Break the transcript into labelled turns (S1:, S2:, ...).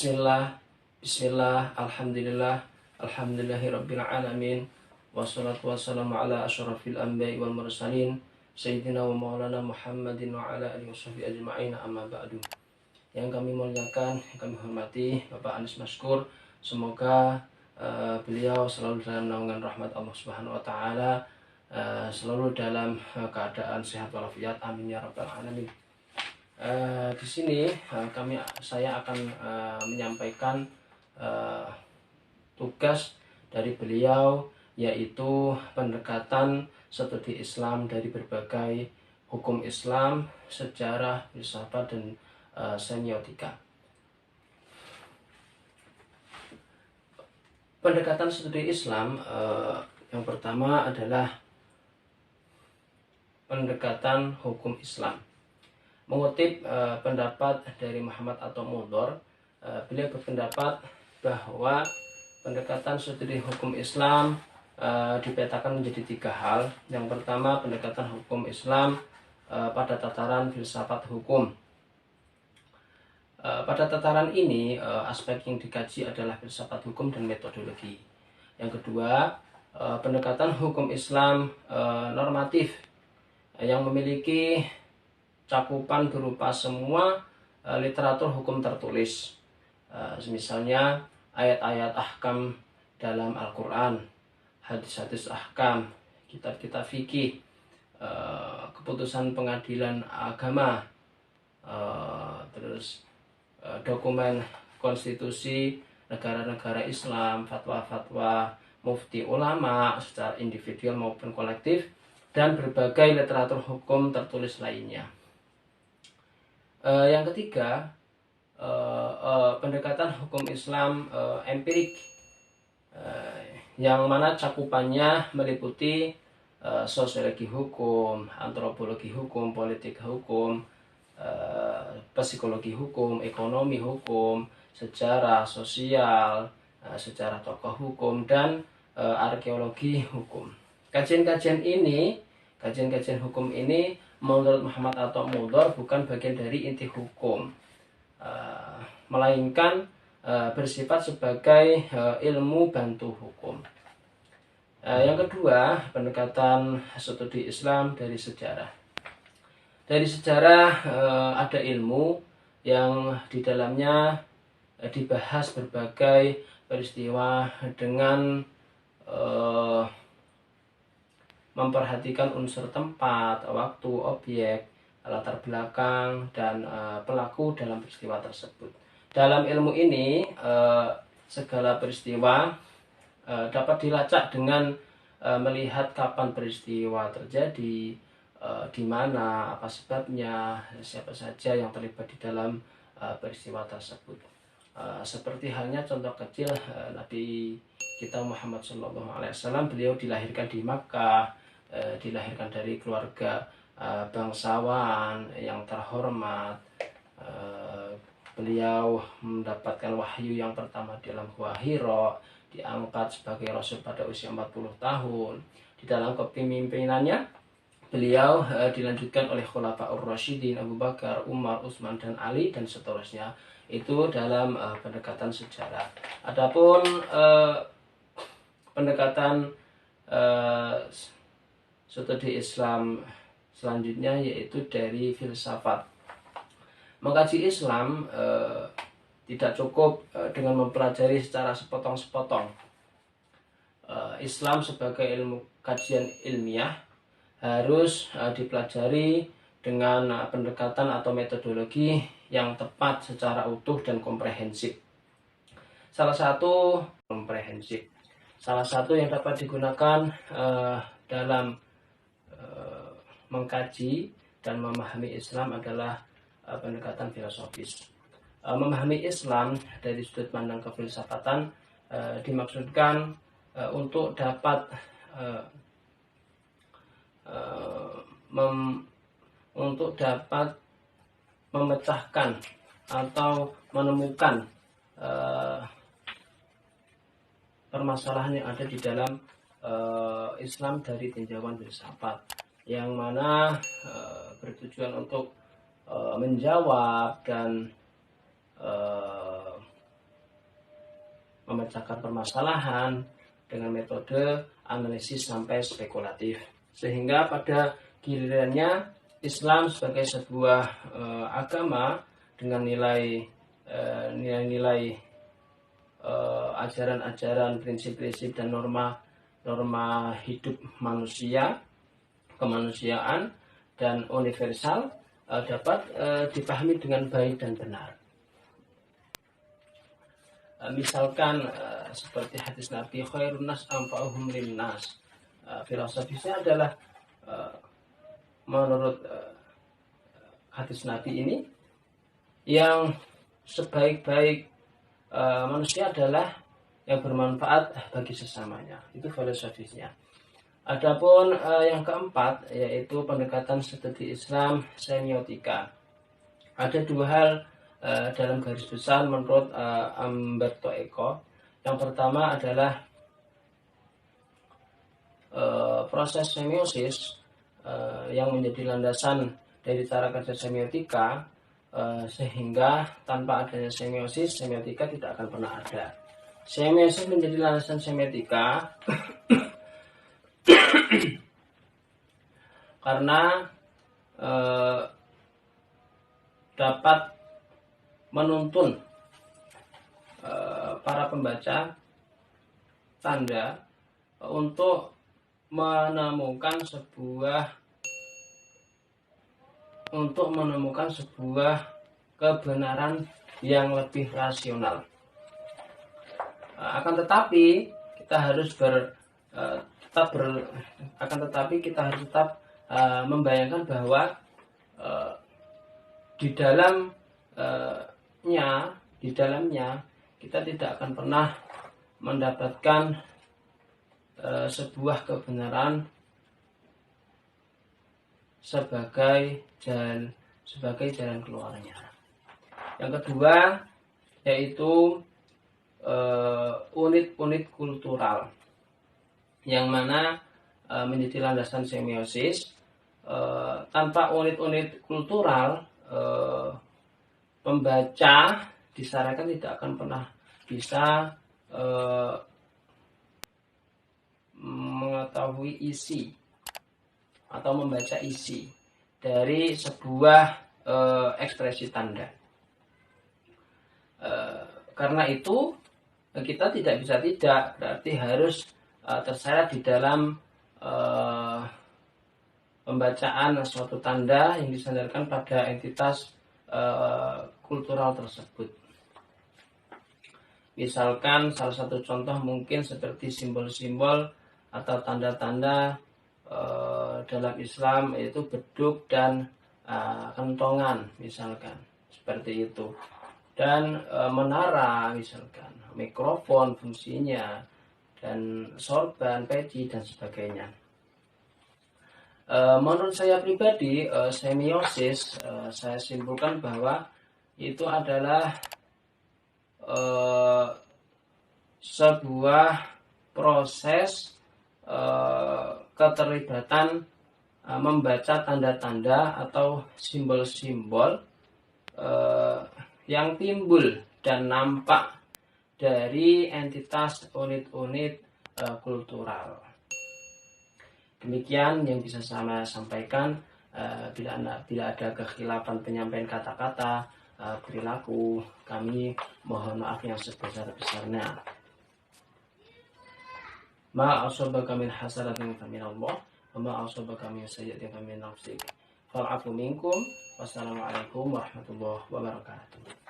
S1: Bismillah, Bismillah, Alhamdulillah, Alhamdulillahirabbil alamin. Wassalatu wassalamu ala asyrafil anbiya'i wal mursalin Sayyidina wa maulana Muhammadin wa ala alihi washabihi ajma'in, amma ba'du. Yang kami muliakan, yang kami hormati Bapak Anies Maskur. Semoga beliau selalu dalam naungan rahmat Allah Subhanahu wa taala, selalu dalam keadaan sehat walafiat, amin ya rabbal alamin. Di sini saya akan menyampaikan tugas dari beliau, yaitu pendekatan studi Islam dari berbagai hukum Islam, sejarah, filsafat, dan semiotika. Pendekatan studi Islam yang pertama adalah pendekatan hukum Islam. Mengutip pendapat dari Muhammad At-Tamudhor, beliau berpendapat bahwa pendekatan studi hukum Islam dipetakan menjadi tiga hal. Yang pertama, pendekatan hukum Islam pada tataran filsafat hukum. Pada tataran ini, aspek yang dikaji adalah filsafat hukum dan metodologi. Yang kedua, pendekatan hukum Islam normatif yang memiliki cakupan berupa semua literatur hukum tertulis, misalnya ayat-ayat ahkam dalam Al-Quran, hadis-hadis ahkam, kitab-kitab fikih, keputusan pengadilan agama, terus dokumen konstitusi negara-negara Islam, fatwa-fatwa mufti ulama secara individual maupun kolektif, dan berbagai literatur hukum tertulis lainnya. Yang ketiga, pendekatan hukum Islam empirik, yang mana cakupannya meliputi sosiologi hukum, antropologi hukum, politik hukum, psikologi hukum, ekonomi hukum, sejarah sosial, sejarah tokoh hukum, dan arkeologi hukum. Kajian-kajian hukum ini menurut Muhammad At-Tamudhor bukan bagian dari inti hukum, melainkan bersifat sebagai ilmu bantu hukum. Yang kedua, pendekatan studi Islam dari sejarah. Dari sejarah ada ilmu yang di dalamnya dibahas berbagai peristiwa dengan memperhatikan unsur tempat, waktu, objek, latar belakang, dan pelaku dalam peristiwa tersebut. Dalam ilmu ini, segala peristiwa dapat dilacak dengan melihat kapan peristiwa terjadi, di mana, apa sebabnya, siapa saja yang terlibat di dalam peristiwa tersebut. Seperti halnya contoh kecil Nabi kita Muhammad SAW, beliau dilahirkan di Makkah, dilahirkan dari keluarga bangsawan yang terhormat. Beliau mendapatkan wahyu yang pertama dalam Gua Hira, diangkat sebagai rasul pada usia 40 tahun. Di dalam kepemimpinannya, beliau dilanjutkan oleh Khulafaur Rasyidin, Abu Bakar, Umar, Utsman, dan Ali, dan seterusnya. Itu dalam pendekatan sejarah. Adapun pendekatan studi Islam selanjutnya, yaitu dari filsafat. Mengkaji Islam tidak cukup dengan mempelajari secara sepotong-sepotong. Islam sebagai ilmu kajian ilmiah harus dipelajari dengan pendekatan atau metodologi yang tepat secara utuh dan komprehensif. Salah satu yang dapat digunakan dalam mengkaji dan memahami Islam adalah pendekatan filosofis. Memahami Islam dari sudut pandang kefilsafatan dimaksudkan untuk dapat memecahkan atau menemukan permasalahan yang ada di dalam Islam dari tinjauan filsafat, yang mana bertujuan untuk menjawab dan memecahkan permasalahan dengan metode analisis sampai spekulatif. Sehingga pada gilirannya Islam sebagai sebuah agama dengan nilai-nilai ajaran-ajaran, prinsip-prinsip dan norma hidup manusia, kemanusiaan dan universal dapat dipahami dengan baik dan benar. Misalkan seperti hadis Nabi, khairun nas anfa'uhum linnas. Filosofisnya adalah menurut hadis Nabi ini, yang sebaik-baik manusia adalah yang bermanfaat bagi sesamanya. Itu filosofisnya. Adapun yang keempat yaitu pendekatan studi Islam semiotika. Ada dua hal dalam garis besar menurut Umberto Eco. Yang pertama adalah proses semiosis yang menjadi landasan dari cara kerja semiotika, sehingga tanpa adanya semiosis, semiotika tidak akan pernah ada. Semiosis menjadi landasan semiotika karena dapat menuntun para pembaca tanda untuk menemukan sebuah kebenaran yang lebih rasional. Akan tetapi kita harus tetap membayangkan bahwa di dalamnya kita tidak akan pernah mendapatkan sebuah kebenaran sebagai jalan keluarnya. Yang kedua yaitu unit-unit kultural, yang mana menjadi landasan semiosis. Tanpa unit-unit kultural, pembaca disarankan tidak akan pernah bisa mengetahui isi atau membaca isi dari sebuah ekspresi tanda. Karena itu kita tidak berarti harus terseret di dalam pembacaan suatu tanda yang disandarkan pada entitas kultural tersebut. Misalkan salah satu contoh mungkin seperti simbol-simbol atau tanda-tanda dalam Islam, yaitu beduk dan kentongan misalkan, seperti itu. Dan menara misalkan, mikrofon fungsinya, dan sorban, peci dan sebagainya. Menurut saya pribadi, semiosis saya simpulkan bahwa itu adalah sebuah proses keterlibatan membaca tanda-tanda atau simbol-simbol yang timbul dan nampak dari entitas unit-unit kultural. Demikian yang bisa saya sampaikan. Bila ada kekhilafan penyampaian kata-kata, perilaku, kami mohon maaf yang sebesar-besarnya. Ma asabaka min hasanatin famin Allah, wa ma asabaka min sayyi'atin famin nafsik. Fal'afu minkum. Wassalamualaikum warahmatullahi wabarakatuh.